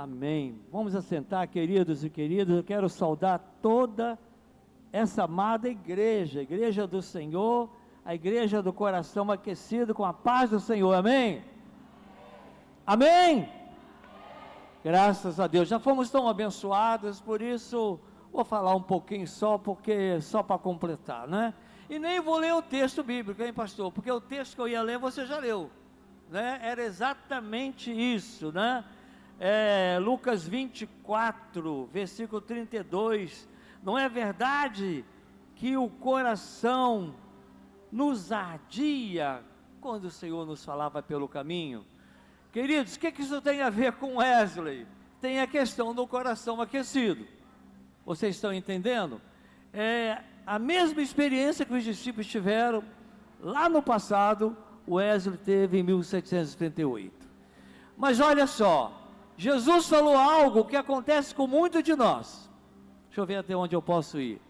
Amém. Vamos assentar, queridos e queridas. Eu quero saudar toda essa amada igreja, a igreja do Senhor, a igreja do coração aquecido com a paz do Senhor. Amém? Amém? Graças a Deus. Já fomos tão abençoados, por isso vou falar um pouquinho só para completar, né? E nem vou ler o texto bíblico, hein, pastor? Porque o texto que eu ia ler você já leu, né? Era exatamente isso, né? Lucas 24, versículo 32, não é verdade que o coração nos ardia quando o Senhor nos falava pelo caminho? Queridos, o que isso tem a ver com Wesley? Tem a questão do coração aquecido. Vocês estão entendendo? A mesma experiência que os discípulos tiveram lá no passado, Wesley teve em 1738. Mas olha só, Jesus falou algo que acontece com muitos de nós. Deixa eu ver até onde eu posso ir.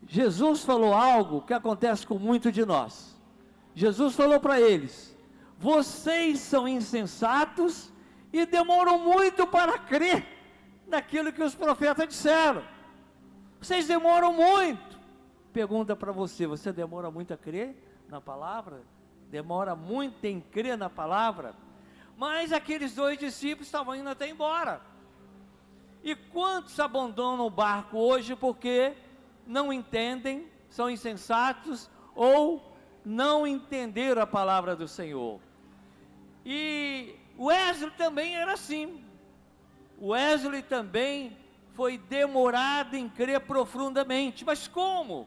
Jesus falou algo que acontece com muitos de nós. Jesus falou para eles: vocês são insensatos e demoram muito para crer naquilo que os profetas disseram. Vocês demoram muito. Pergunta para você: você demora muito a crer na palavra? Demora muito em crer na palavra? Mas aqueles dois discípulos estavam indo até embora. E quantos abandonam o barco hoje porque não entendem, são insensatos ou não entenderam a palavra do Senhor? E Wesley também era assim. Wesley também foi demorado em crer profundamente. Mas como?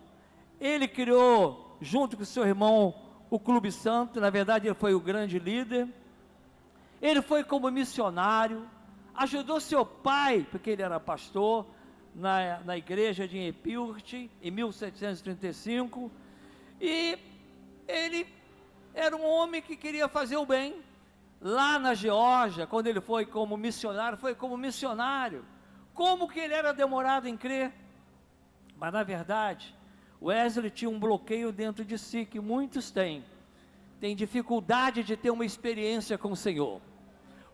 Ele criou, junto com seu irmão, o Clube Santo. Na verdade, ele foi o grande líder. Ele foi como missionário, ajudou seu pai, porque ele era pastor, na igreja de Epirth, em 1735, e ele era um homem que queria fazer o bem. Lá na Geórgia, quando ele foi como missionário, como que ele era demorado em crer? Mas na verdade, Wesley tinha um bloqueio dentro de si, que muitos têm dificuldade de ter uma experiência com o Senhor.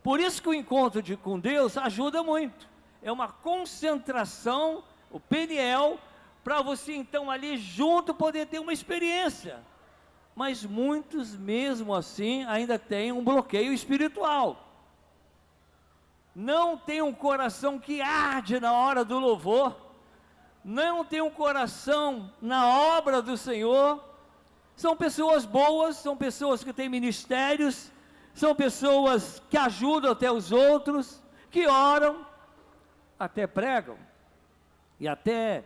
Por isso que o encontro com Deus ajuda muito. É uma concentração, o Peniel, para você então ali junto poder ter uma experiência. Mas muitos mesmo assim ainda têm um bloqueio espiritual. Não tem um coração que arde na hora do louvor. Não tem um coração na obra do Senhor. São pessoas boas, são pessoas que têm ministérios, são pessoas que ajudam até os outros, que oram, até pregam, e até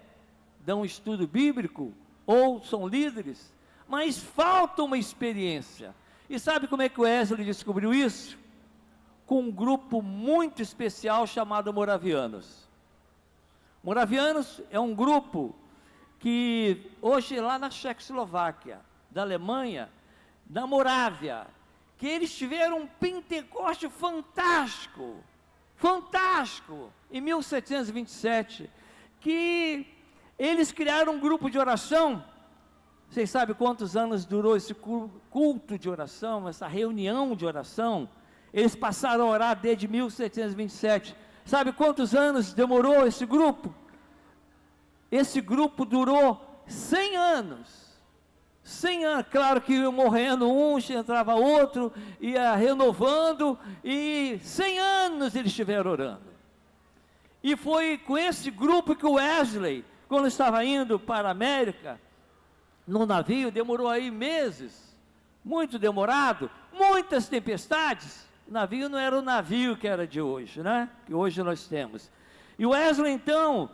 dão estudo bíblico, ou são líderes, mas falta uma experiência. E sabe como é que o Wesley descobriu isso? Com um grupo muito especial chamado Moravianos. Moravianos é um grupo que hoje lá na Checoslováquia, da Alemanha, da Morávia, que eles tiveram um Pentecoste fantástico, em 1727, que eles criaram um grupo de oração. Vocês sabem quantos anos durou esse culto de oração, essa reunião de oração? Eles passaram a orar desde 1727. Sabe quantos anos demorou esse grupo? Esse grupo durou 100 anos. 100 anos, claro que ia morrendo um, entrava outro, ia renovando, e 100 anos eles estiveram orando. E foi com esse grupo que o Wesley, quando estava indo para a América, no navio, demorou aí meses, muito demorado, muitas tempestades. O navio não era o navio que era de hoje, né? Que hoje nós temos. E o Wesley então,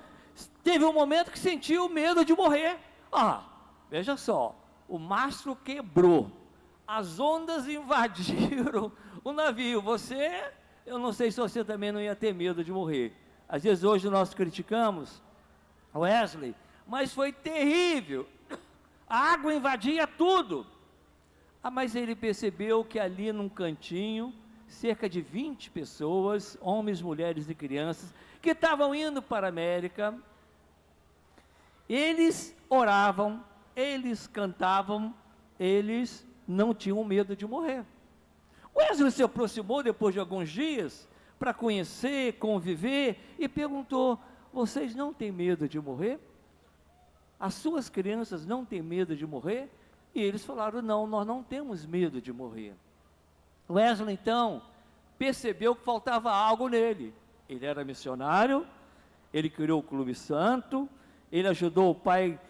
teve um momento que sentiu medo de morrer. Veja só. O mastro quebrou, as ondas invadiram o navio. Eu não sei se você também não ia ter medo de morrer. Às vezes hoje nós criticamos Wesley, mas foi terrível. A água invadia tudo. Mas ele percebeu que ali num cantinho, cerca de 20 pessoas, homens, mulheres e crianças, que estavam indo para a América, eles oravam, eles cantavam, eles não tinham medo de morrer. Wesley se aproximou depois de alguns dias, para conhecer, conviver, e perguntou: vocês não têm medo de morrer? As suas crianças não têm medo de morrer? E eles falaram: não, nós não temos medo de morrer. Wesley então percebeu que faltava algo nele. Ele era missionário, ele criou o Clube Santo, ele ajudou o pai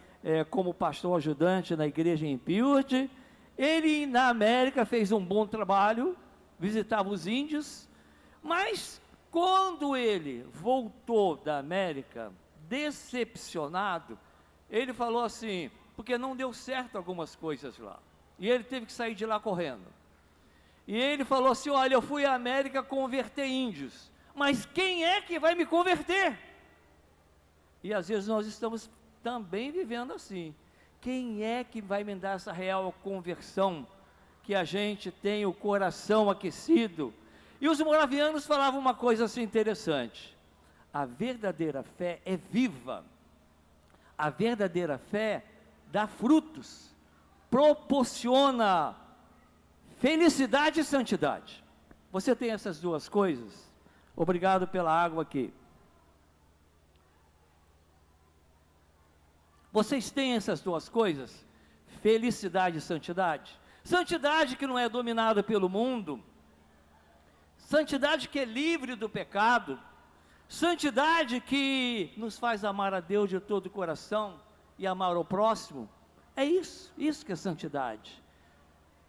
como pastor ajudante na igreja em Piurt. Ele na América fez um bom trabalho, visitava os índios, mas quando ele voltou da América, decepcionado, ele falou assim, porque não deu certo algumas coisas lá, e ele teve que sair de lá correndo. E ele falou assim: olha, eu fui à América converter índios, mas quem é que vai me converter? E às vezes nós estamos também vivendo assim. Quem é que vai me dar essa real conversão? Que a gente tem o coração aquecido. E os moravianos falavam uma coisa assim interessante: a verdadeira fé é viva, a verdadeira fé dá frutos, proporciona felicidade e santidade. Você tem essas duas coisas? Obrigado pela água aqui. Vocês têm essas duas coisas? Felicidade e santidade. Santidade que não é dominada pelo mundo, santidade que é livre do pecado, santidade que nos faz amar a Deus de todo o coração e amar o próximo. É isso que é santidade.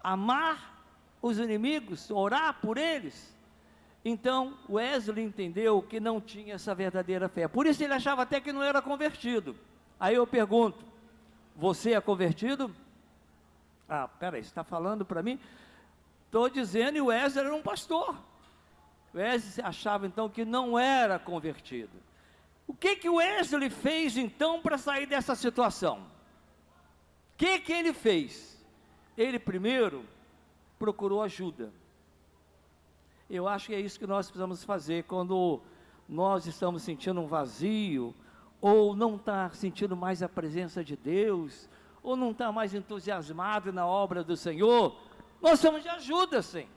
Amar os inimigos, orar por eles. Então Wesley entendeu que não tinha essa verdadeira fé, por isso ele achava até que não era convertido. Aí eu pergunto: você é convertido? Ah, peraí, você está falando para mim? Estou dizendo, e o Wesley era um pastor. Wesley achava então que não era convertido. O que o Wesley fez então para sair dessa situação? O que ele fez? Ele primeiro procurou ajuda. Eu acho que é isso que nós precisamos fazer quando nós estamos sentindo um vazio, ou não está sentindo mais a presença de Deus, ou não está mais entusiasmado na obra do Senhor. Nós precisamos de ajuda, sim.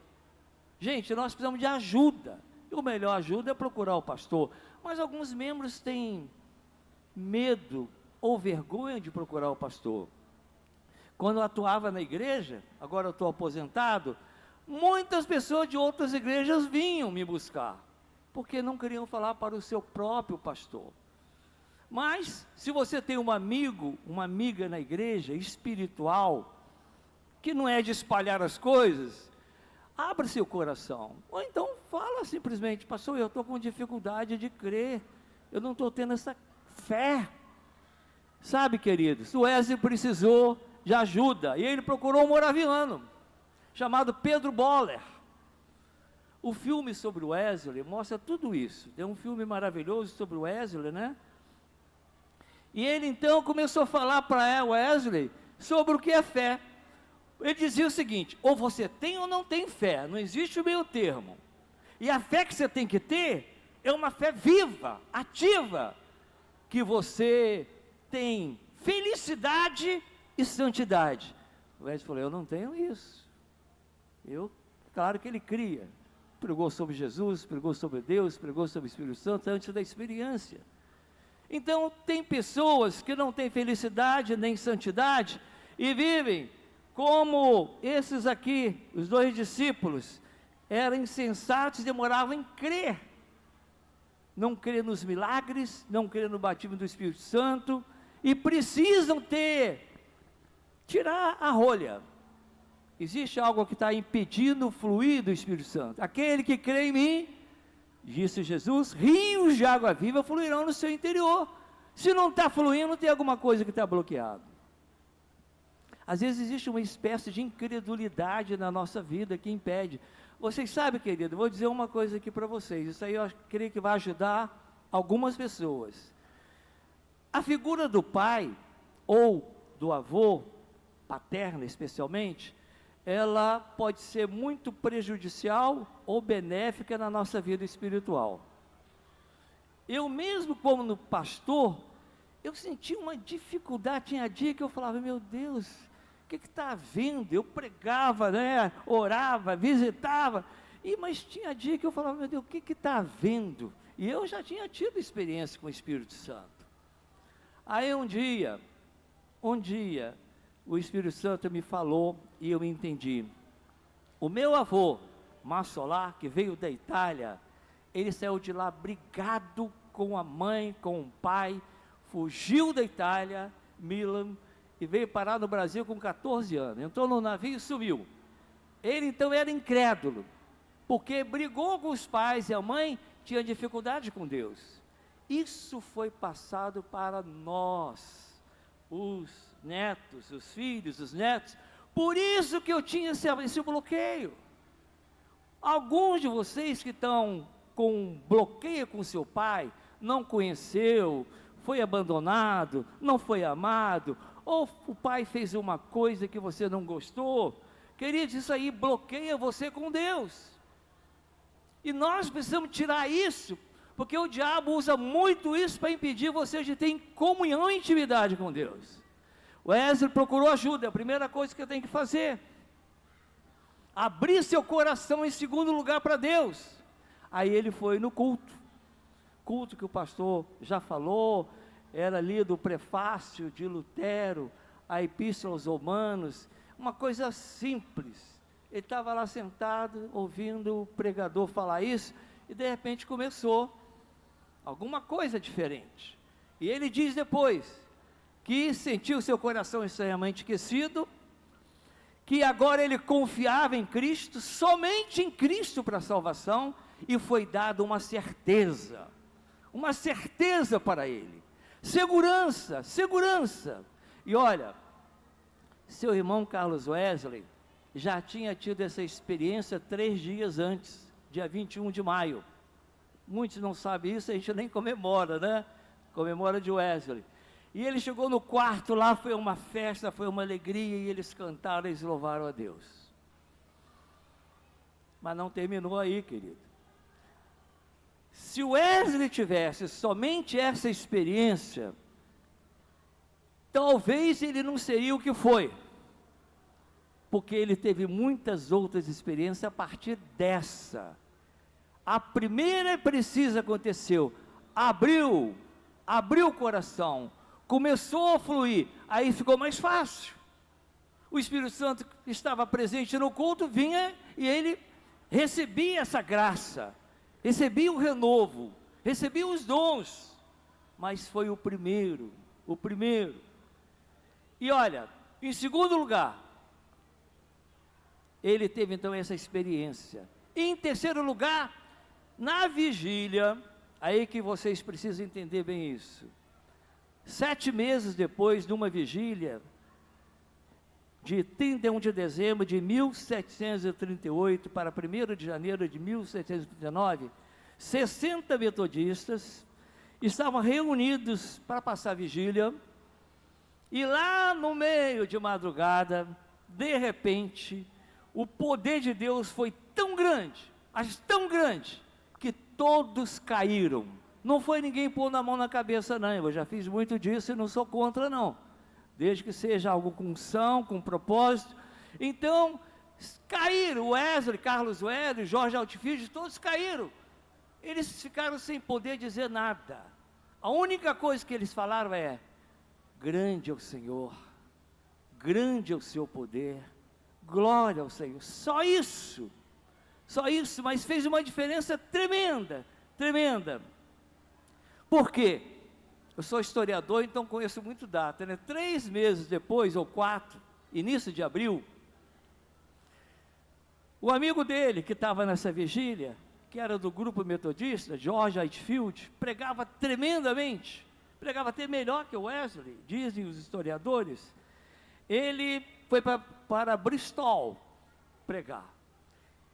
Gente, nós precisamos de ajuda, e o melhor ajuda é procurar o pastor. Mas alguns membros têm medo ou vergonha de procurar o pastor. Quando eu atuava na igreja, agora eu estou aposentado, muitas pessoas de outras igrejas vinham me buscar, porque não queriam falar para o seu próprio pastor. Mas, se você tem um amigo, uma amiga na igreja, espiritual, que não é de espalhar as coisas, abra seu coração, ou então fala simplesmente: pastor, eu estou com dificuldade de crer, eu não estou tendo essa fé. Sabe, queridos, o Wesley precisou de ajuda, e ele procurou um moraviano, chamado Pedro Boller. O filme sobre o Wesley mostra tudo isso. Tem um filme maravilhoso sobre o Wesley, né? E ele então começou a falar para Wesley sobre o que é fé. Ele dizia o seguinte: ou você tem ou não tem fé, não existe o meio termo. E a fé que você tem que ter é uma fé viva, ativa, que você tem felicidade e santidade. O Wesley falou: eu não tenho isso. Claro que ele cria, pregou sobre Jesus, pregou sobre Deus, pregou sobre o Espírito Santo antes da experiência. Então tem pessoas que não têm felicidade nem santidade e vivem como esses aqui, os dois discípulos, eram insensatos e demoravam em crer. Não crer nos milagres, não crer no batismo do Espírito Santo, e precisam tirar a rolha. Existe algo que está impedindo o fluir do Espírito Santo. Aquele que crê em mim, disse Jesus, rios de água viva fluirão no seu interior. Se não está fluindo, tem alguma coisa que está bloqueado. Às vezes existe uma espécie de incredulidade na nossa vida que impede. Vocês sabem, querido, vou dizer uma coisa aqui para vocês, isso aí eu creio que vai ajudar algumas pessoas. A figura do pai, ou do avô, paterno especialmente, ela pode ser muito prejudicial ou benéfica na nossa vida espiritual. Eu mesmo, como pastor, eu senti uma dificuldade. Tinha dia que eu falava: meu Deus, o que está havendo? Eu pregava, né, orava, visitava, Mas tinha dia que eu falava, meu Deus, o que está havendo? E eu já tinha tido experiência com o Espírito Santo. Aí um dia, o Espírito Santo me falou e eu entendi. O meu avô, Massolar, que veio da Itália, ele saiu de lá brigado com a mãe, com o pai, fugiu da Itália, Milan, e veio parar no Brasil com 14 anos. Entrou no navio e sumiu. Ele então era incrédulo, porque brigou com os pais e a mãe tinha dificuldade com Deus. Isso foi passado para nós, os netos, os filhos, os netos. Por isso que eu tinha esse bloqueio. Alguns de vocês que estão com bloqueio com seu pai, não conheceu, foi abandonado, não foi amado, ou o pai fez uma coisa que você não gostou, queridos, isso aí bloqueia você com Deus. E nós precisamos tirar isso, porque o diabo usa muito isso para impedir você de ter comunhão e intimidade com Deus. O Wesley procurou ajuda, a primeira coisa que eu tenho que fazer, abrir seu coração em segundo lugar para Deus. Aí ele foi no culto que o pastor já falou, era lido o prefácio de Lutero, a Epístola aos Romanos, uma coisa simples. Ele estava lá sentado, ouvindo o pregador falar isso, e de repente começou alguma coisa diferente. E ele diz depois, que sentiu seu coração estranhamente aquecido, que agora ele confiava em Cristo, somente em Cristo para a salvação, e foi dada uma certeza para ele, segurança, e olha, seu irmão Carlos Wesley, já tinha tido essa experiência 3 dias antes, dia 21 de maio, muitos não sabem isso, a gente nem comemora, né, comemora de Wesley, e ele chegou no quarto lá, foi uma festa, foi uma alegria, e eles cantaram, eles louvaram a Deus, mas não terminou aí, querido. Se o Wesley tivesse somente essa experiência, talvez ele não seria o que foi, porque ele teve muitas outras experiências a partir dessa. A primeira precisa aconteceu, abriu o coração, começou a fluir, aí ficou mais fácil. O Espírito Santo estava presente no culto, vinha e ele recebia essa graça, recebia o renovo, recebia os dons, mas foi o primeiro. E olha, em segundo lugar, ele teve então essa experiência. Em terceiro lugar, na vigília, aí que vocês precisam entender bem isso. 7 meses depois, numa vigília, de 31 de dezembro de 1738 para 1º de janeiro de 1739, 60 metodistas estavam reunidos para passar vigília, e lá no meio de madrugada, de repente, o poder de Deus foi tão grande, mas tão grande, que todos caíram. Não foi ninguém pôr na mão na cabeça não, eu já fiz muito disso e não sou contra não, desde que seja algo com unção, com propósito. Então, caíram, Wesley, Carlos Wesley, Jorge Altifides, todos caíram, eles ficaram sem poder dizer nada. A única coisa que eles falaram é, grande é o Senhor, grande é o seu poder, glória ao Senhor, só isso, mas fez uma diferença tremenda, por quê? Eu sou historiador, então conheço muito data, né? 3 meses depois, ou 4, início de abril, o amigo dele, que estava nessa vigília, que era do grupo metodista, George Whitefield, pregava tremendamente, pregava até melhor que o Wesley, dizem os historiadores. Ele foi para Bristol pregar,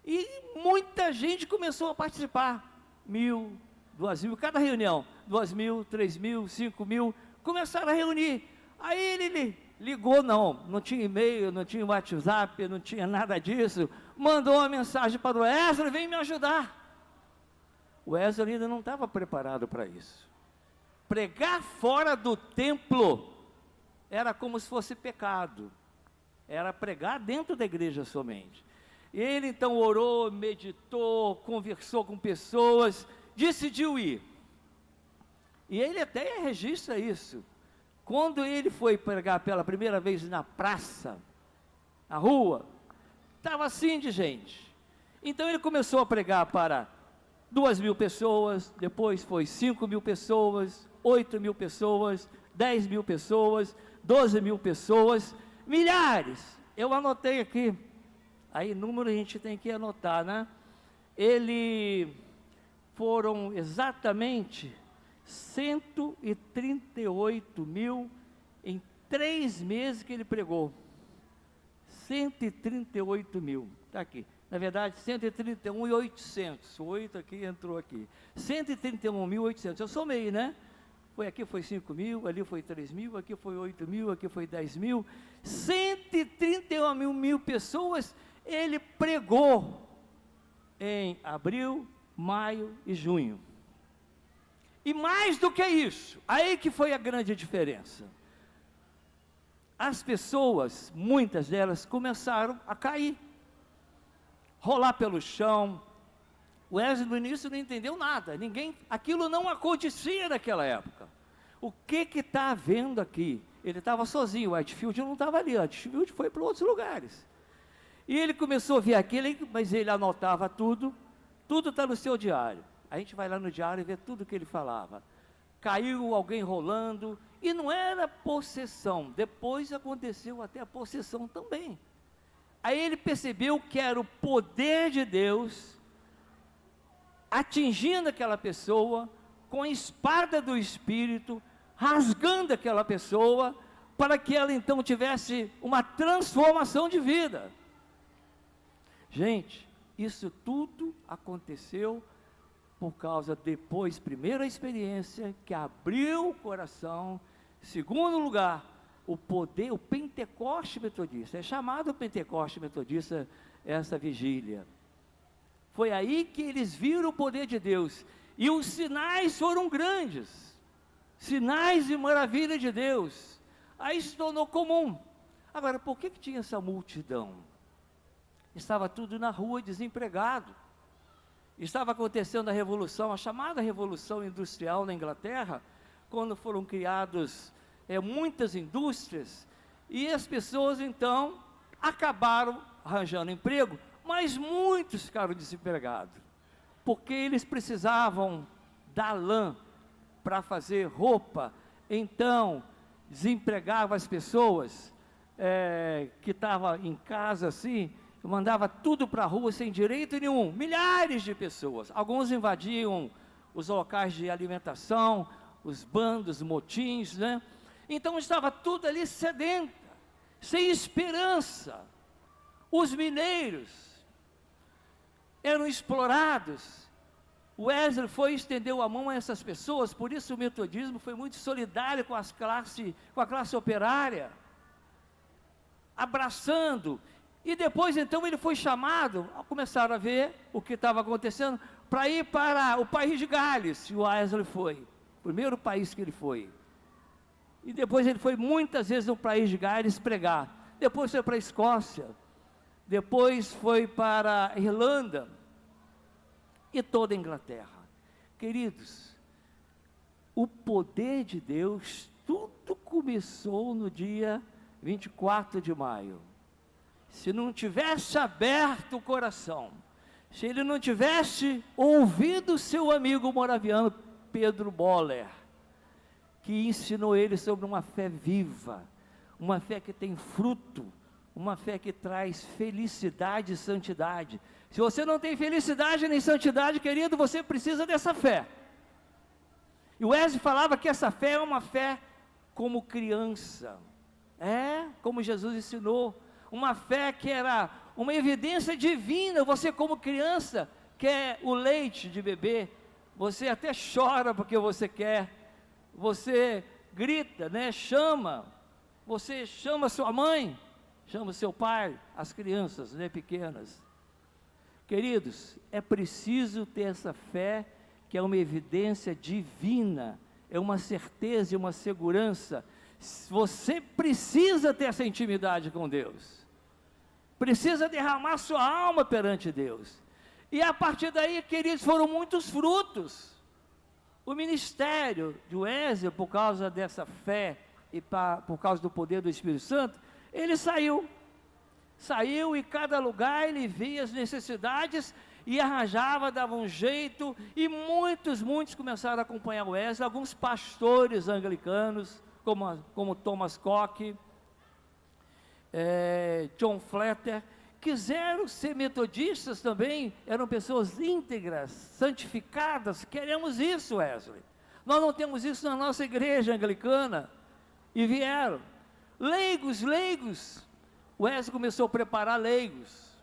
e muita gente começou a participar, 1.000, 2.000, cada reunião, 2.000, 3.000, 5.000, começaram a reunir. Aí ele ligou, não tinha e-mail, não tinha WhatsApp, não tinha nada disso, mandou uma mensagem para o Wesley, vem me ajudar. O Wesley ainda não estava preparado para isso. Pregar fora do templo era como se fosse pecado, era pregar dentro da igreja somente. Ele então orou, meditou, conversou com pessoas, decidiu ir. E ele até registra isso. Quando ele foi pregar pela primeira vez na praça, na rua, estava assim de gente. Então ele começou a pregar para 2.000 pessoas, depois foi 5.000 pessoas, 8.000 pessoas, 10.000 pessoas, 12.000 pessoas, milhares. Eu anotei aqui, aí número a gente tem que anotar, né? Foram exatamente 138.000 em 3 meses que ele pregou. 138.000, está aqui. Na verdade, 131.800. O 8 aqui entrou aqui. 131.800. Eu somei, né? Aqui foi 5.000, ali foi 3.000, aqui foi 8.000, aqui foi 10.000. 131.000 pessoas ele pregou em abril, maio e junho. E mais do que isso, aí que foi a grande diferença. As pessoas, muitas delas, começaram a cair, rolar pelo chão. O Wesley no início não entendeu nada, aquilo não acontecia naquela época. O que está havendo aqui? Ele estava sozinho, o Whitefield não estava ali, o Whitefield foi para outros lugares. E ele começou a ver aquilo, mas ele anotava tudo está no seu diário. A gente vai lá no diário e vê tudo que ele falava. Caiu alguém rolando, e não era possessão, depois aconteceu até a possessão também. Aí ele percebeu que era o poder de Deus atingindo aquela pessoa com a espada do Espírito, rasgando aquela pessoa, para que ela então tivesse uma transformação de vida. Gente, isso tudo aconteceu por causa, depois, primeira experiência, que abriu o coração. Segundo lugar, o poder, o Pentecoste Metodista, é chamado Pentecoste Metodista essa vigília. Foi aí que eles viram o poder de Deus, e os sinais foram grandes, sinais e maravilha de Deus. Aí se tornou comum. Agora, por que tinha essa multidão? Estava tudo na rua, desempregado. Estava acontecendo a revolução, a chamada revolução industrial na Inglaterra, quando foram criadas muitas indústrias, e as pessoas então acabaram arranjando emprego, mas muitos ficaram desempregados, porque eles precisavam da lã para fazer roupa. Então desempregava as pessoas que estavam em casa assim, mandava tudo para a rua sem direito nenhum, milhares de pessoas. Alguns invadiam os locais de alimentação, os bandos, motins, né? Então estava tudo ali sedenta, sem esperança. Os mineiros eram explorados. O Wesley foi e estendeu a mão a essas pessoas, por isso o metodismo foi muito solidário com a classe operária, abraçando. E depois então ele foi chamado, começaram a ver o que estava acontecendo, para ir para o país de Gales. E o Wesley foi, o primeiro país que ele foi. E depois ele foi muitas vezes no país de Gales pregar. Depois foi para a Escócia, depois foi para a Irlanda e toda a Inglaterra. Queridos, o poder de Deus, tudo começou no dia 24 de maio. Se não tivesse aberto o coração, se ele não tivesse ouvido seu amigo moraviano Pedro Boller, que ensinou ele sobre uma fé viva, uma fé que tem fruto, uma fé que traz felicidade e santidade. Se você não tem felicidade nem santidade, querido, você precisa dessa fé. E o Wesley falava que essa fé é uma fé como criança, como Jesus ensinou, uma fé que era uma evidência divina. Você como criança quer o leite de bebê, você até chora porque você quer, você grita, né? Você chama sua mãe, chama seu pai, as crianças, né, pequenas. Queridos, é preciso ter essa fé, que é uma evidência divina, é uma certeza e uma segurança. Você precisa ter essa intimidade com Deus. precisa derramar sua alma perante Deus. E a partir daí, queridos, foram muitos frutos. O ministério de Wesley, por causa dessa fé e por causa do poder do Espírito Santo, ele saiu e cada lugar ele via as necessidades e arranjava, dava um jeito, e muitos começaram a acompanhar o Wesley. Alguns pastores anglicanos, como Thomas Cook, John Flatter, quiseram ser metodistas também, eram pessoas íntegras, santificadas. Queremos isso, Wesley. Nós não temos isso na nossa igreja anglicana. E vieram leigos. Wesley começou a preparar leigos,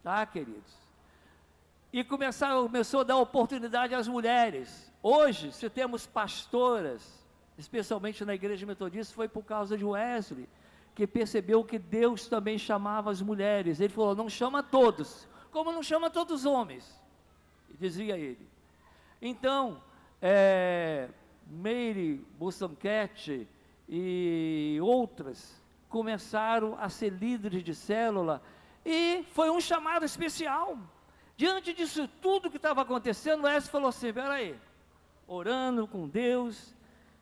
tá, queridos? E começou a dar oportunidade às mulheres. Hoje, se temos pastoras, especialmente na igreja metodista, foi por causa de Wesley, que percebeu que Deus também chamava as mulheres. Ele falou, não chama todos, como não chama todos os homens, dizia ele. Então, Mary Wollstonecraft e outras começaram a ser líderes de célula, e foi um chamado especial. Diante disso tudo que estava acontecendo, Wesley falou assim, peraí, orando com Deus,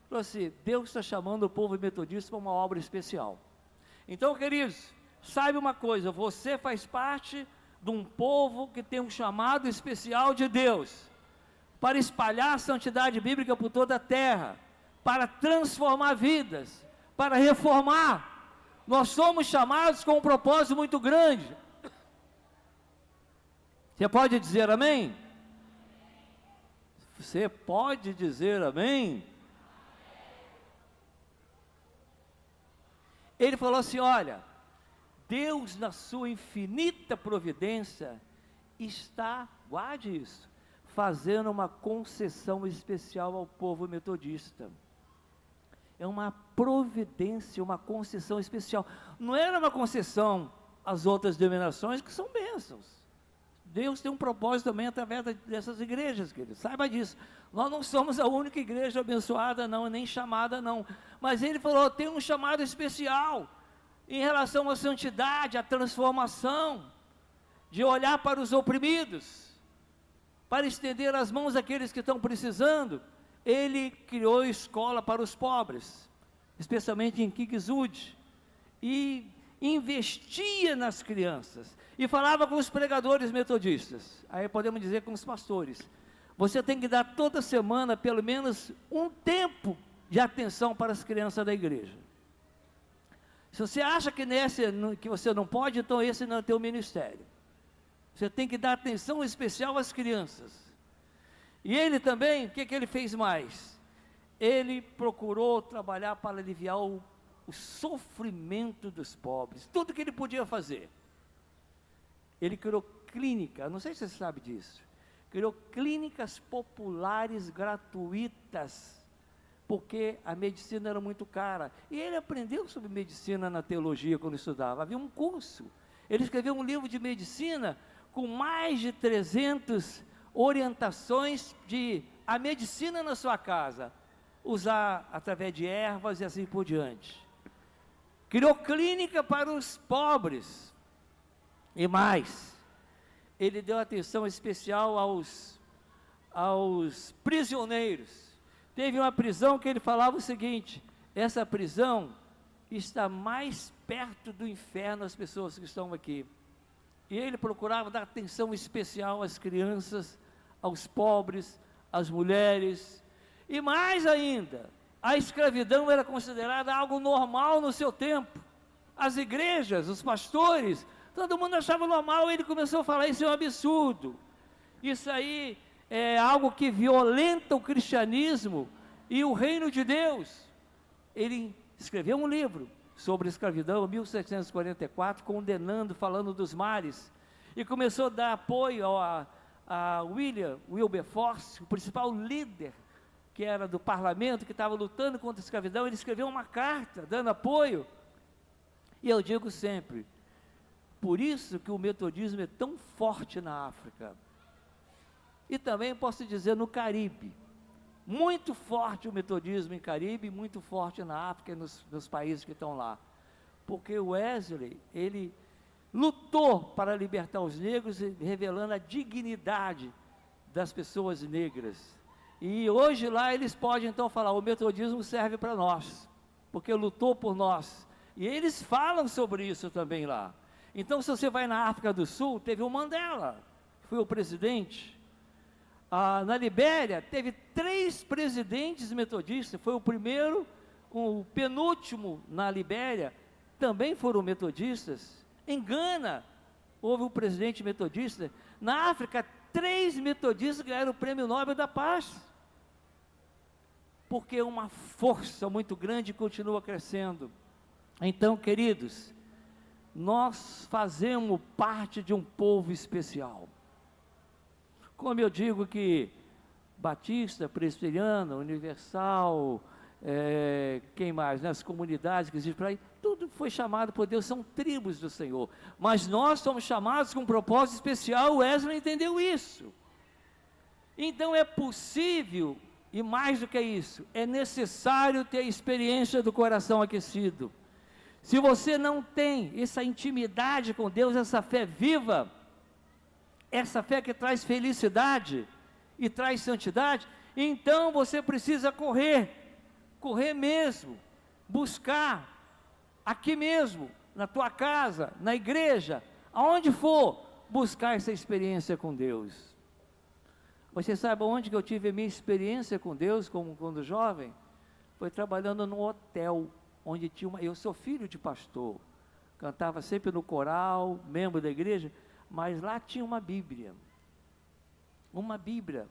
falou assim, Deus está chamando o povo metodista para uma obra especial. Então, queridos, saiba uma coisa, você faz parte de um povo que tem um chamado especial de Deus, para espalhar a santidade bíblica por toda a terra, para transformar vidas, para reformar. Nós somos chamados com um propósito muito grande. Você pode dizer amém? Você pode dizer amém? Ele falou assim, olha, Deus na sua infinita providência está, guarde isso, fazendo uma concessão especial ao povo metodista. É uma providência, uma concessão especial. Não era uma concessão às outras denominações, que são bênçãos. Deus tem um propósito também através dessas igrejas, queridos, saiba disso. Nós não somos a única igreja abençoada não, nem chamada não, mas ele falou, tem um chamado especial, em relação à santidade, à transformação, de olhar para os oprimidos, para estender as mãos àqueles que estão precisando. Ele criou escola para os pobres, especialmente em Kingswood, e investia nas crianças, e falava com os pregadores metodistas, aí podemos dizer com os pastores, você tem que dar toda semana, pelo menos um tempo de atenção para as crianças da igreja. Se você acha que que você não pode, então esse não é o teu ministério. Você tem que dar atenção especial às crianças. E ele também, o que ele fez mais? Ele procurou trabalhar para aliviar o sofrimento dos pobres, tudo que ele podia fazer. Ele criou clínica, não sei se você sabe disso, criou clínicas populares gratuitas, porque a medicina era muito cara, e ele aprendeu sobre medicina na teologia quando estudava, havia um curso, ele escreveu um livro de medicina, com mais de 300 orientações de a medicina na sua casa, usar através de ervas e assim por diante. Criou clínica para os pobres, e mais, ele deu atenção especial aos prisioneiros. Teve uma prisão que ele falava o seguinte, essa prisão está mais perto do inferno as pessoas que estão aqui. E ele procurava dar atenção especial às crianças, aos pobres, às mulheres, e mais ainda, a escravidão era considerada algo normal no seu tempo. As igrejas, os pastores, todo mundo achava normal. Ele começou a falar, isso é um absurdo, isso aí é algo que violenta o cristianismo e o reino de Deus. Ele escreveu um livro sobre escravidão, em 1744, condenando, falando dos males, e começou a dar apoio a William Wilberforce, o principal líder, que era do parlamento, que estava lutando contra a escravidão. Ele escreveu uma carta, dando apoio, e eu digo sempre, por isso que o metodismo é tão forte na África, e também posso dizer no Caribe, muito forte o metodismo em Caribe, muito forte na África e nos países que estão lá, porque o Wesley, ele lutou para libertar os negros, revelando a dignidade das pessoas negras. E hoje lá eles podem então falar, o metodismo serve para nós, porque lutou por nós. E eles falam sobre isso também lá. Então, se você vai na África do Sul, teve o Mandela, que foi o presidente. Na Libéria, teve 3 presidentes metodistas, foi o primeiro, o penúltimo na Libéria, também foram metodistas. Em Gana, houve um presidente metodista. Na África, 3 metodistas ganharam o Prêmio Nobel da Paz. Porque uma força muito grande continua crescendo. Então, queridos, nós fazemos parte de um povo especial. Como eu digo que batista, presbiteriano, universal, quem mais, né, as comunidades que existem por aí, tudo foi chamado por Deus, são tribos do Senhor. Mas nós somos chamados com um propósito especial, o Wesley entendeu isso. Então é possível, e mais do que isso, é necessário ter a experiência do coração aquecido. Se você não tem essa intimidade com Deus, essa fé viva, essa fé que traz felicidade e traz santidade, então você precisa correr mesmo, buscar, aqui mesmo, na tua casa, na igreja, aonde for, buscar essa experiência com Deus. Você sabe onde que eu tive a minha experiência com Deus, quando jovem? Foi trabalhando num hotel, onde tinha eu sou filho de pastor, cantava sempre no coral, membro da igreja, mas lá tinha uma Bíblia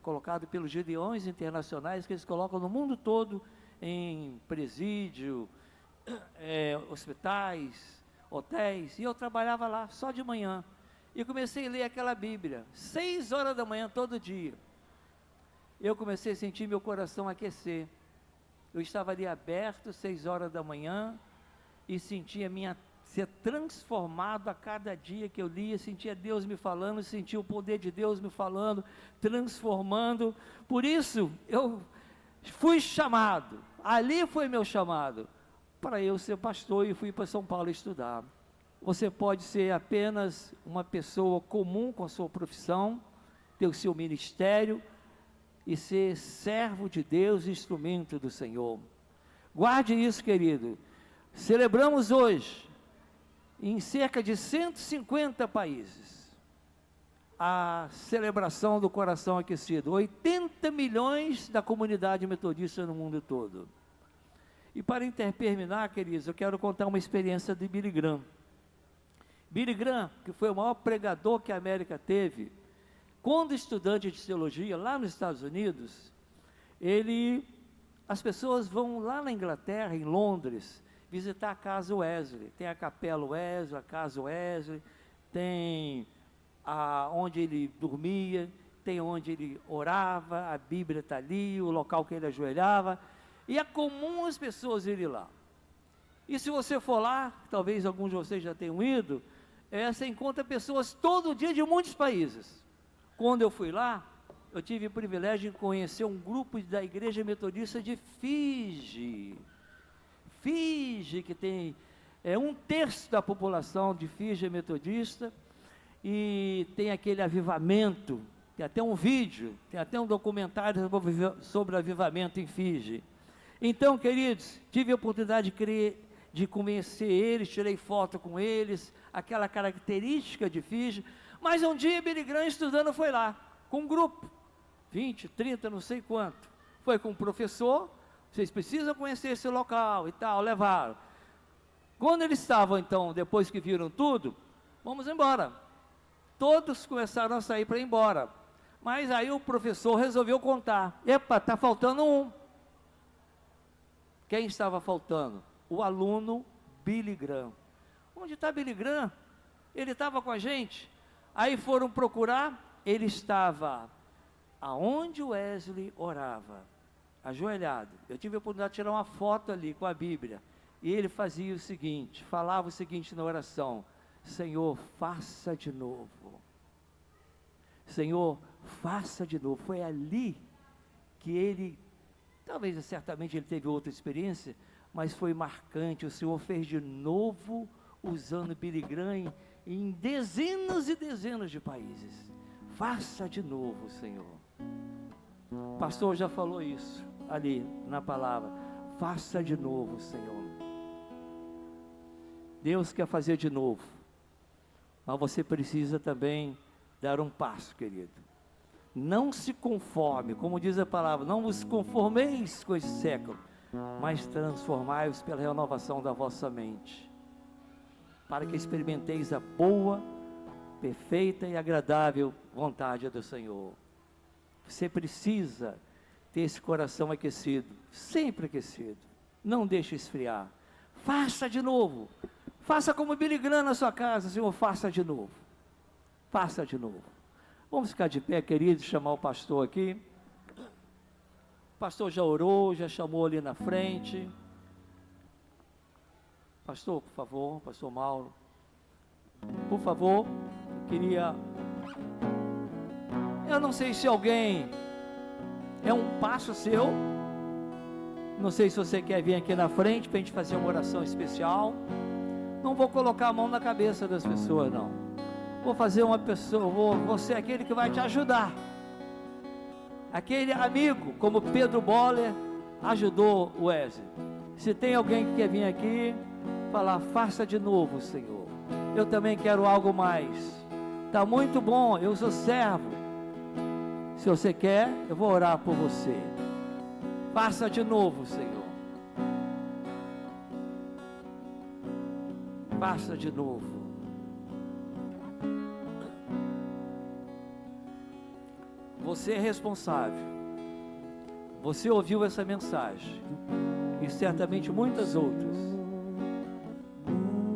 colocada pelos Gideões Internacionais, que eles colocam no mundo todo, em presídio, hospitais, hotéis, e eu trabalhava lá, só de manhã, e comecei a ler aquela Bíblia, 6 horas da manhã, todo dia. Eu comecei a sentir meu coração aquecer. Eu estava ali aberto, 6 horas da manhã, e sentia ser transformado a cada dia que eu lia, sentia Deus me falando, sentia o poder de Deus me falando, transformando. Por isso, eu fui chamado, ali foi meu chamado, para eu ser pastor, e fui para São Paulo estudar. Você pode ser apenas uma pessoa comum com a sua profissão, ter o seu ministério, e ser servo de Deus, instrumento do Senhor. Guarde isso, querido. Celebramos hoje, em cerca de 150 países, a celebração do coração aquecido. 80 milhões da comunidade metodista no mundo todo. E para terminar, queridos, eu quero contar uma experiência de Billy Graham. Billy Graham, que foi o maior pregador que a América teve, quando estudante de teologia, lá nos Estados Unidos, as pessoas vão lá na Inglaterra, em Londres, visitar a casa Wesley. Tem a capela Wesley, a casa Wesley, tem onde ele dormia, tem onde ele orava, a Bíblia está ali, o local que ele ajoelhava, e é comum as pessoas irem lá. E se você for lá, talvez alguns de vocês já tenham ido, você encontra pessoas todo dia de muitos países. Quando eu fui lá, eu tive o privilégio de conhecer um grupo da Igreja Metodista de Fiji. Fiji, que tem 1/3 da população de Fiji é metodista, e tem aquele avivamento, tem até um vídeo, tem até um documentário sobre avivamento em Fiji. Então, queridos, tive a oportunidade de conhecer eles, tirei foto com eles, aquela característica de Fiji. Mas um dia Billy Graham estudando foi lá, com um grupo, 20, 30, não sei quanto. Foi com um professor, vocês precisam conhecer esse local e tal, levaram. Quando eles estavam então, depois que viram tudo, vamos embora. Todos começaram a sair para ir embora. Mas aí o professor resolveu contar. Epa, está faltando um. Quem estava faltando? O aluno Billy Graham. Onde está Billy Graham? Ele estava com a gente. Aí foram procurar, ele estava aonde Wesley orava, ajoelhado. Eu tive a oportunidade de tirar uma foto ali com a Bíblia, e ele fazia o seguinte, falava o seguinte na oração: Senhor, faça de novo. Senhor, faça de novo. Foi ali que ele, talvez certamente ele teve outra experiência, mas foi marcante. O Senhor fez de novo, usando Billy Graham, em dezenas e dezenas de países. Faça de novo, Senhor. O pastor já falou isso ali na palavra. Faça de novo, Senhor. Deus quer fazer de novo, mas você precisa também dar um passo, querido. Não se conforme, como diz a palavra, não vos conformeis com esse século, mas transformai-vos pela renovação da vossa mente, para que experimenteis a boa, perfeita e agradável vontade do Senhor. Você precisa ter esse coração aquecido, sempre aquecido, não deixe esfriar. Faça de novo, faça como Billy Graham na sua casa, Senhor, faça de novo, faça de novo. Vamos ficar de pé, queridos, chamar o pastor aqui. O pastor já orou, já chamou ali na frente. Pastor, por favor, pastor Mauro, por favor, eu não sei se alguém, é um passo seu, não sei se você quer vir aqui na frente para a gente fazer uma oração especial. Não vou colocar a mão na cabeça das pessoas, não. Vou fazer uma pessoa, vou ser aquele que vai te ajudar. Aquele amigo, como Pedro Boller ajudou o Wesley. Se tem alguém que quer vir aqui, falar, faça de novo, Senhor. Eu também quero algo mais. Está muito bom, eu sou servo. Se você quer, eu vou orar por você. Faça de novo, Senhor. Faça de novo. Você é responsável. Você ouviu essa mensagem e certamente muitas outras.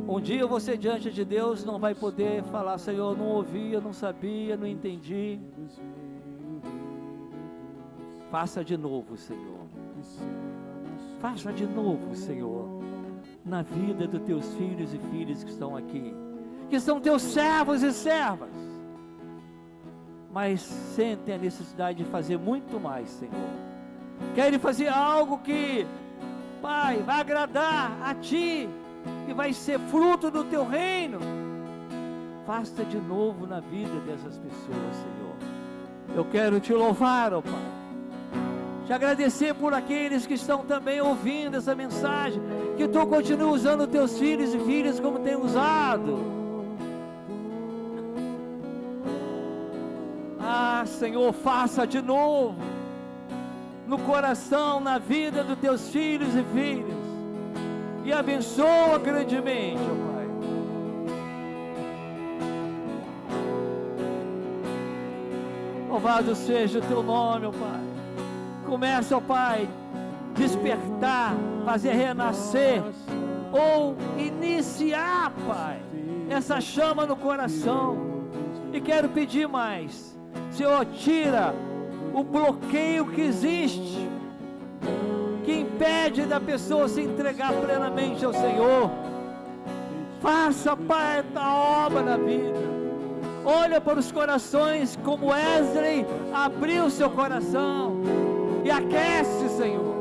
Um dia você diante de Deus não vai poder falar, Senhor, não ouvi, eu não sabia, não entendi. Faça de novo, Senhor. Faça de novo, Senhor, na vida dos teus filhos e filhas que estão aqui, que são teus servos e servas, mas sentem a necessidade de fazer muito mais, Senhor. Querem fazer algo que, Pai, vai agradar a Ti e vai ser fruto do Teu reino. Faça de novo na vida dessas pessoas, Senhor. Eu quero Te louvar, ó Pai, te agradecer por aqueles que estão também ouvindo essa mensagem, que Tu continua usando Teus filhos e filhas como tem usado. Ah, Senhor, faça de novo no coração, na vida dos Teus filhos e filhas, e abençoa grandemente, ó Pai. Louvado seja o Teu nome, ó Pai. Começa, ó Pai, despertar, fazer renascer, ou iniciar, Pai, essa chama no coração. E quero pedir mais, Senhor, tira o bloqueio que existe, que impede da pessoa se entregar plenamente ao Senhor. Faça, Pai, a obra na vida. Olha para os corações como Wesley abriu seu coração. E aquece, Senhor.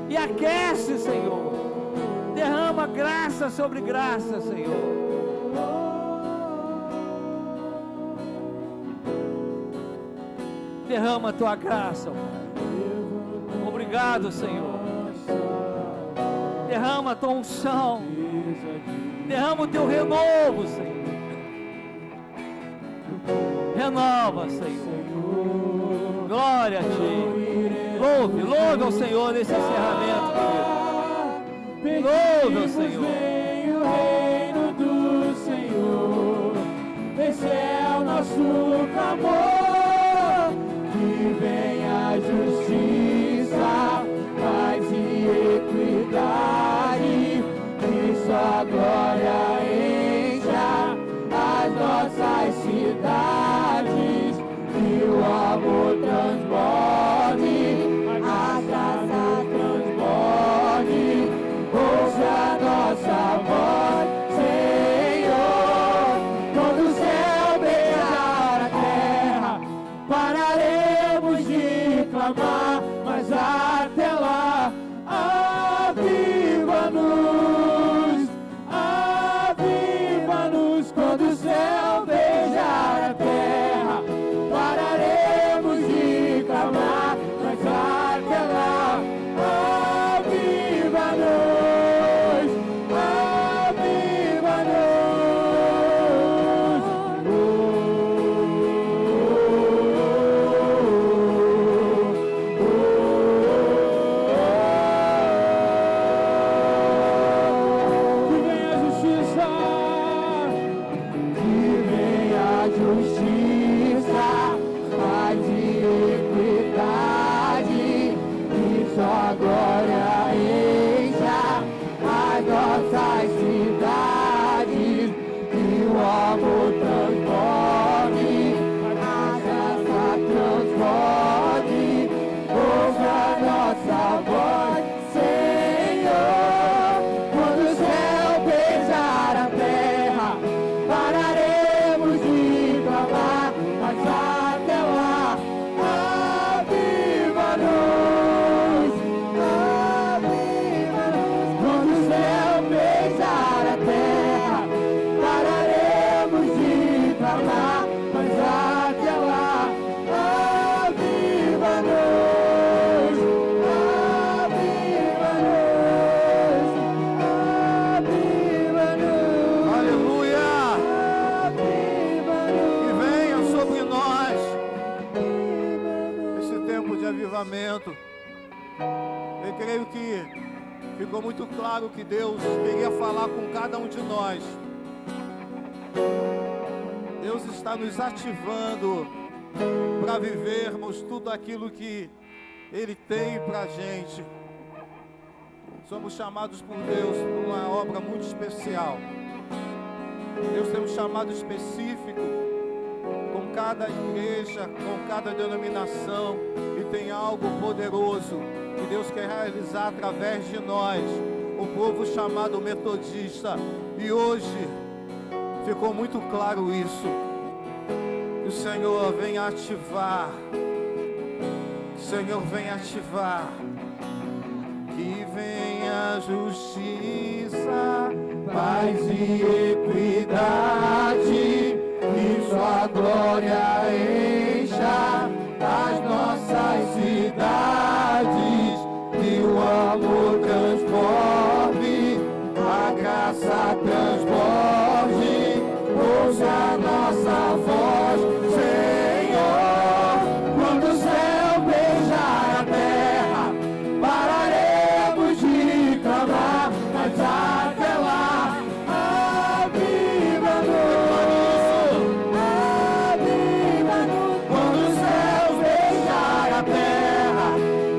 E aquece, Senhor. Derrama graça sobre graça, Senhor. Derrama a Tua graça, Pai. Obrigado, Senhor. Derrama a Tua unção. Derrama o Teu renovo, Senhor. Renova, Senhor. Glória a Ti. Louve ao Senhor nesse encerramento, querido. Louve ao Senhor. Vem o reino do Senhor. Esse é o nosso clamor. Que venha a justiça, paz e equidade, que sua glória encha as nossas cidades, que o amor transborde, a graça transborde, ouça a nossa voz, Senhor, quando o céu beijar a terra. momento. Eu creio que ficou muito claro que Deus queria falar com cada um de nós. Deus está nos ativando para vivermos tudo aquilo que Ele tem para a gente. Somos chamados por Deus para uma obra muito especial. Deus tem um chamado específico com cada igreja, com cada denominação, e tem algo poderoso que Deus quer realizar através de nós, o povo chamado metodista. E hoje ficou muito claro isso, que o Senhor vem ativar, que o Senhor vem ativar, que venha justiça, paz e equidade, que sua glória encha as nossas cidades, que o amor transforme, a graça transborde, ouça a nossa voz, Senhor. Quando o céu beijar a terra, pararemos de clamar, mas até lá, aviva-nos, aviva-nos. Quando o céu beijar a terra,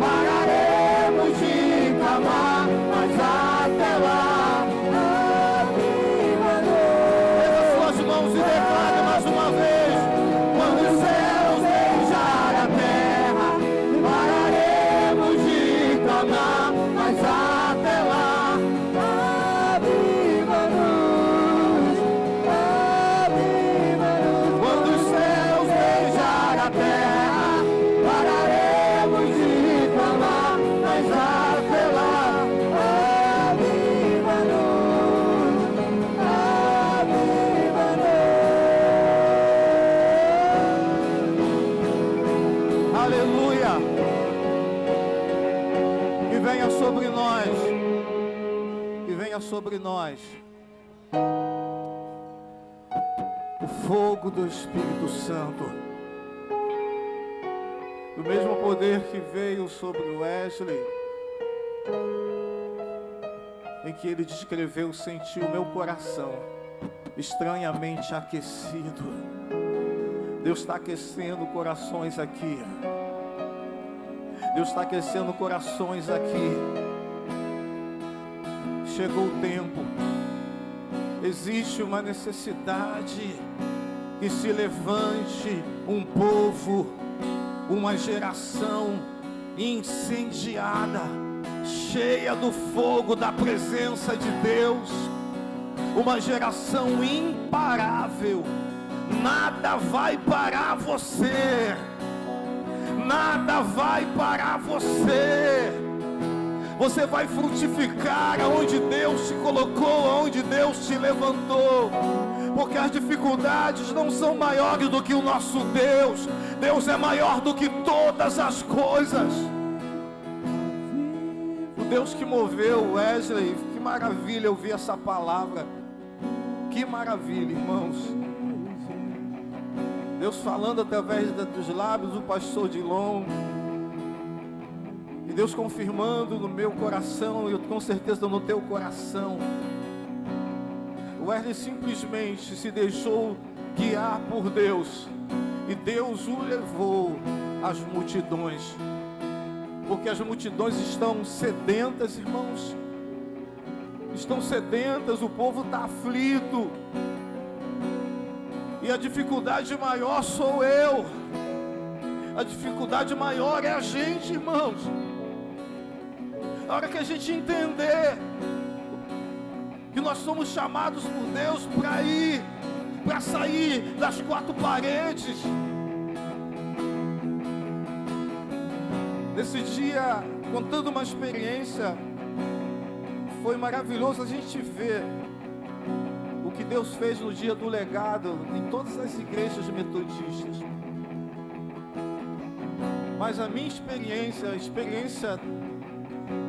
pararemos de clamar, mas até lá, aviva-nos. Pega suas mãos e declare mais uma vez. Quando o céu beijar a terra, pararemos de clamar, mas até lá, aviva-nos, aviva-nos. Quando os céus beijar a terra, pararemos de clamar, mas até lá, aviva-nos, aviva-nos. Aleluia. Que venha sobre nós, que venha sobre nós o fogo do Espírito Santo, o mesmo poder que veio sobre o Wesley, em que ele descreveu: sentir o meu coração estranhamente aquecido. Deus está aquecendo corações aqui. Deus está aquecendo corações aqui. Chegou o tempo. Existe uma necessidade que se levante um povo, uma geração incendiada, cheia do fogo da presença de Deus. Uma geração imparável. Nada vai parar você. Nada vai parar você. Você vai frutificar aonde Deus te colocou, aonde Deus te levantou. Porque as dificuldades não são maiores do que o nosso Deus. Deus é maior do que todas as coisas. O Deus que moveu Wesley, que maravilha ouvir essa palavra. Que maravilha, irmãos. Deus falando através dos lábios do pastor Dilon. E Deus confirmando no meu coração, e com certeza no teu coração. O Wesley simplesmente se deixou guiar por Deus. E Deus o levou às multidões. Porque as multidões estão sedentas, irmãos. Estão sedentas, o povo está aflito. E a dificuldade maior sou eu. A dificuldade maior é a gente, irmãos. A hora que a gente entender que nós somos chamados por Deus para ir, para sair das quatro paredes. Nesse dia, contando uma experiência, foi maravilhoso a gente ver o que Deus fez no dia do legado em todas as igrejas metodistas. Mas a minha experiência, a experiência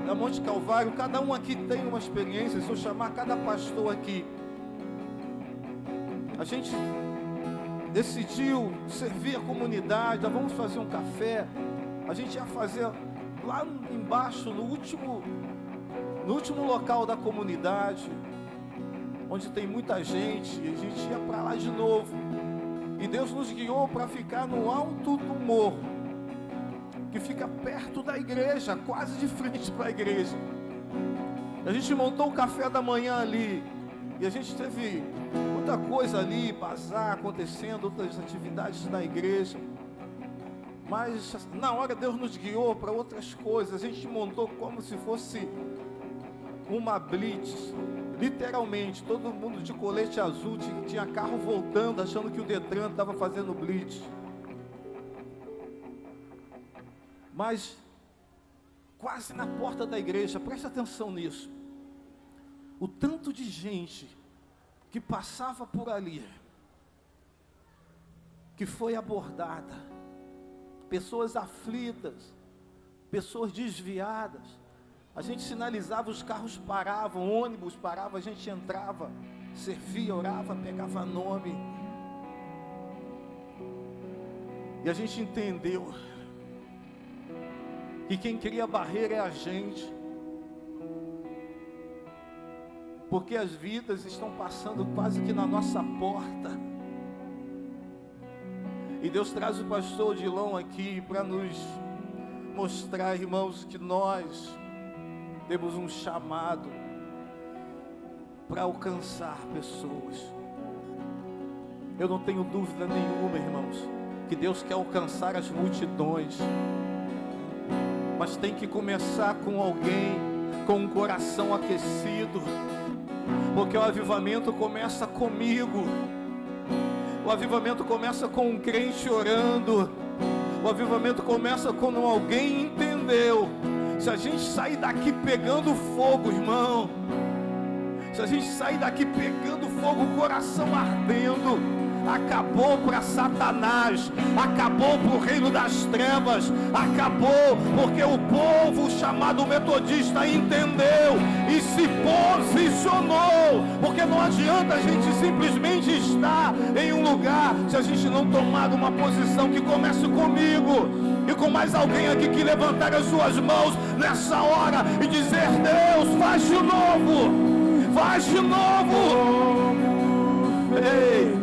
da Monte Calvário, cada um aqui tem uma experiência. Se eu chamar cada pastor aqui, a gente decidiu servir a comunidade. Vamos fazer um café, A gente ia fazer lá embaixo, no último local da comunidade, onde tem muita gente, e a gente ia para lá de novo. E Deus nos guiou para ficar no alto do morro, que fica perto da igreja, quase de frente para a igreja. A gente montou o café da manhã ali, e a gente teve muita coisa ali, bazar acontecendo, outras atividades da igreja. Mas na hora Deus nos guiou para outras coisas. A gente montou como se fosse uma blitz, literalmente, todo mundo de colete azul, tinha carro voltando, achando que o Detran estava fazendo blitz. Mas quase na porta da igreja, presta atenção nisso, o tanto de gente que passava por ali, que foi abordada, pessoas aflitas, pessoas desviadas. A gente sinalizava, os carros paravam, ônibus parava, a gente entrava, servia, orava, pegava nome. E a gente entendeu que quem cria barreira é a gente, porque as vidas estão passando quase que na nossa porta. E Deus traz o pastor Odilon aqui para nos mostrar, irmãos, que nós temos um chamado para alcançar pessoas. Eu não tenho dúvida nenhuma, irmãos, que Deus quer alcançar as multidões, mas tem que começar com alguém com um coração aquecido, porque o avivamento começa comigo. O avivamento começa com um crente orando. O avivamento começa quando alguém entendeu. Se a gente sair daqui pegando fogo, irmão, se a gente sair daqui pegando fogo, o coração ardendo, acabou para Satanás, acabou para o reino das trevas, acabou porque o povo chamado metodista entendeu e se posicionou, porque não adianta a gente simplesmente estar em um lugar se a gente não tomar uma posição que comece comigo e com mais alguém aqui que levantar as suas mãos nessa hora e dizer: Deus, faz de novo, faz de novo. Ei,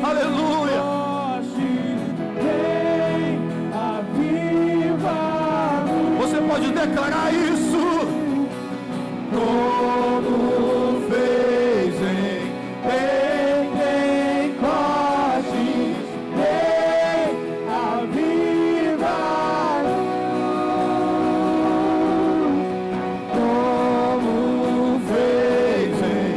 aleluia. Você pode declarar isso. Como fez em Pentecostes, vem aviva. Como fez em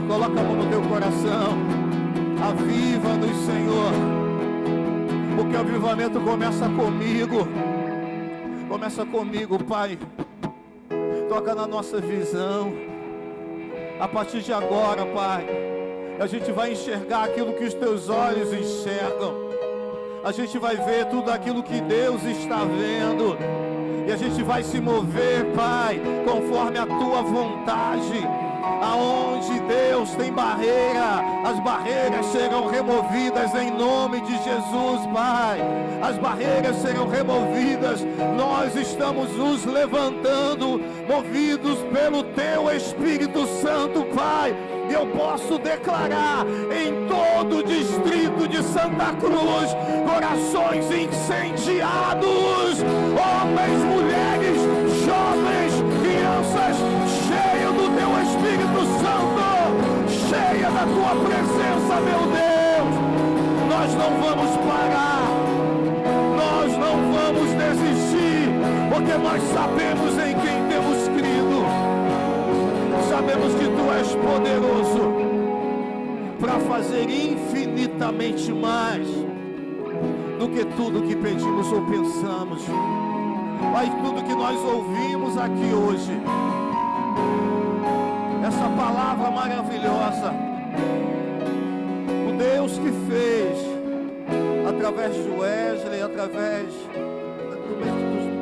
Coloca a mão no teu coração. Aviva-nos, Senhor, porque o avivamento começa comigo. Começa comigo, Pai. Toca na nossa visão. A partir de agora, Pai, a gente vai enxergar aquilo que os teus olhos enxergam. A gente vai ver tudo aquilo que Deus está vendo. E a gente vai se mover, Pai, conforme a tua vontade. Aonde Deus tem barreira, as barreiras serão removidas em nome de Jesus, Pai. As barreiras serão removidas. Nós estamos nos levantando, movidos pelo Teu Espírito Santo, Pai. E eu posso declarar em todo o distrito de Santa Cruz, corações incendiados, homens, mulheres, jovens, crianças, vamos parar, nós não vamos desistir, porque nós sabemos em quem temos crido. Sabemos que Tu és poderoso para fazer infinitamente mais do que tudo que pedimos ou pensamos. Pai, tudo que nós ouvimos aqui hoje, essa palavra maravilhosa, o Deus que fez através de Wesley, através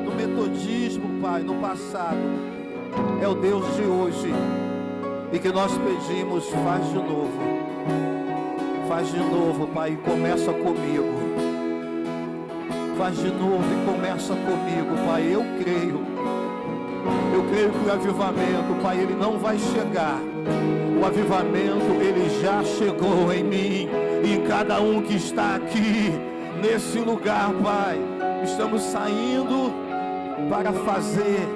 do metodismo, Pai, no passado, é o Deus de hoje, e que nós pedimos: faz de novo, Pai, e começa comigo. Faz de novo e começa comigo, Pai. Eu creio que o avivamento, Pai, ele não vai chegar. O avivamento, ele já chegou em mim e em cada um que está aqui nesse lugar, Pai. Estamos saindo para fazer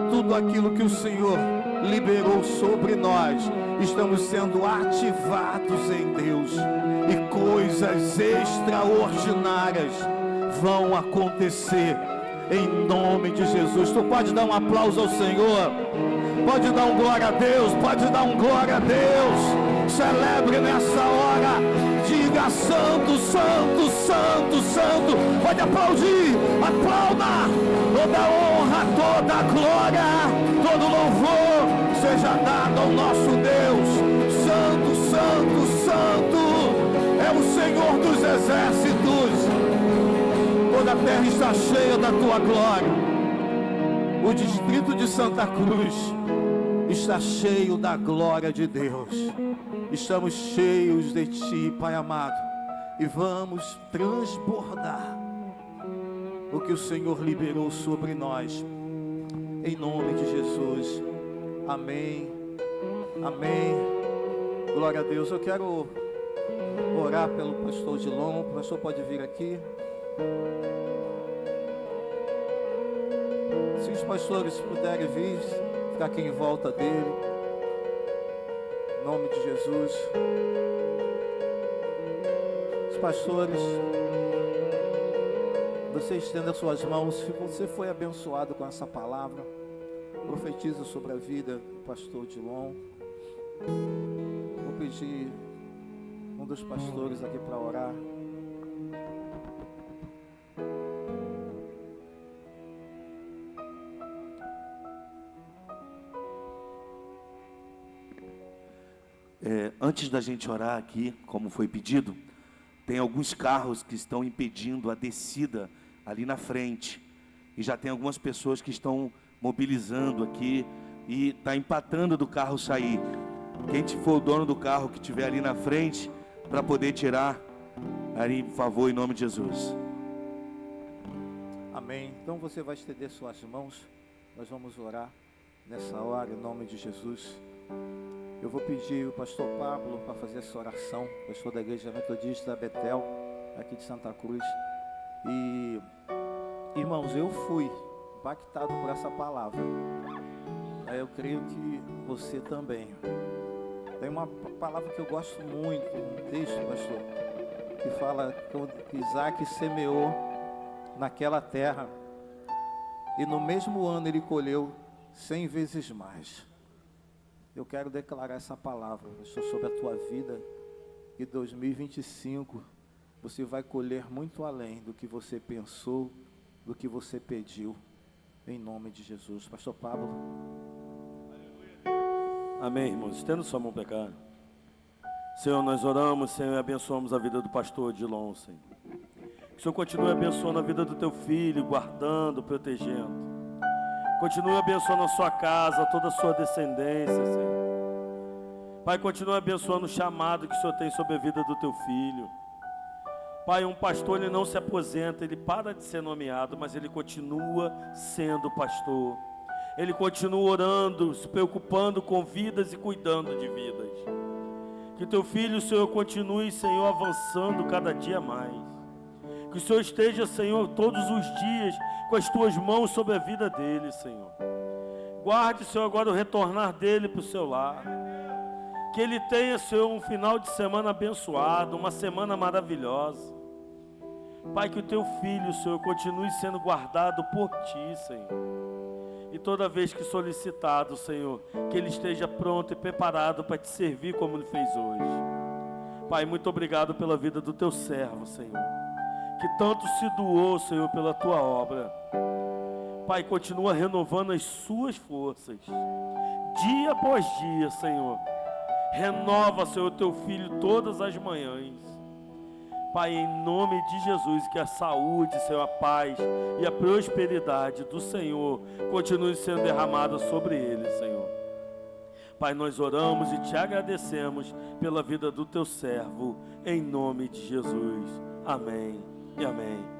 tudo aquilo que o Senhor liberou sobre nós. Estamos sendo ativados em Deus, e coisas extraordinárias vão acontecer em nome de Jesus. Tu pode dar um aplauso ao Senhor, pode dar um glória a Deus, pode dar um glória a Deus. Celebre nessa hora, diga: santo, santo, santo, santo. Pode aplaudir, aplauda. Toda honra, toda glória, todo louvor seja dado ao nosso Deus. Santo, santo, santo é o Senhor dos exércitos. Toda a terra está cheia da Tua glória. O distrito de Santa Cruz está cheio da glória de Deus. Estamos cheios de Ti, Pai amado, e vamos transbordar o que o Senhor liberou sobre nós, em nome de Jesus. Amém, amém. Glória a Deus. Eu quero orar pelo pastor Dilon. O pastor pode vir aqui. Se os pastores puderem vir, ficar aqui em volta dele, em nome de Jesus. Os pastores, você estenda suas mãos. Se você foi abençoado com essa palavra, profetiza sobre a vida do pastor Dilon. Vou pedir um dos pastores aqui para orar. Antes da gente orar aqui, como foi pedido, tem alguns carros que estão impedindo a descida ali na frente, e já tem algumas pessoas que estão mobilizando aqui e está empatando do carro sair. Quem for o dono do carro que estiver ali na frente, para poder tirar ali, por favor, em nome de Jesus. Amém. Então você vai estender suas mãos. Nós vamos orar nessa hora em nome de Jesus. Eu vou pedir o pastor Pablo para fazer essa oração, pastor da Igreja Metodista Betel, aqui de Santa Cruz. E, irmãos, eu fui impactado por essa palavra. Eu creio que você também. Tem uma palavra que eu gosto muito, um texto, pastor, que fala que Isaac semeou naquela terra e no mesmo ano ele colheu 100 vezes mais. Eu quero declarar essa palavra, pastor, sobre a tua vida, que 2025 você vai colher muito além do que você pensou, do que você pediu, em nome de Jesus. Pastor Pablo. Amém, irmãos. Estenda sua mão para cá. Senhor, nós oramos, Senhor, e abençoamos a vida do pastor Dilon, Senhor. Que o Senhor continue abençoando a vida do teu filho, guardando, protegendo. Continue abençoando a sua casa, toda a sua descendência, Senhor. Pai, continue abençoando o chamado que o Senhor tem sobre a vida do teu filho. Pai, um pastor, ele não se aposenta, ele para de ser nomeado, mas ele continua sendo pastor. Ele continua orando, se preocupando com vidas e cuidando de vidas. Que teu filho, Senhor, continue, Senhor, avançando cada dia mais. Que o Senhor esteja, Senhor, todos os dias com as tuas mãos sobre a vida dele, Senhor. Guarde, Senhor, agora o retornar dele para o seu lar. Que ele tenha, Senhor, um final de semana abençoado, uma semana maravilhosa. Pai, que o teu filho, Senhor, continue sendo guardado por ti, Senhor. E toda vez que solicitado, Senhor, que ele esteja pronto e preparado para te servir como ele fez hoje. Pai, muito obrigado pela vida do teu servo, Senhor, que tanto se doou, Senhor, pela tua obra. Pai, continua renovando as suas forças, dia após dia, Senhor. Renova, Senhor, teu filho todas as manhãs. Pai, em nome de Jesus, que a saúde, Senhor, a paz e a prosperidade do Senhor continue sendo derramada sobre ele, Senhor. Pai, nós oramos e te agradecemos pela vida do teu servo, em nome de Jesus. Amém e amém.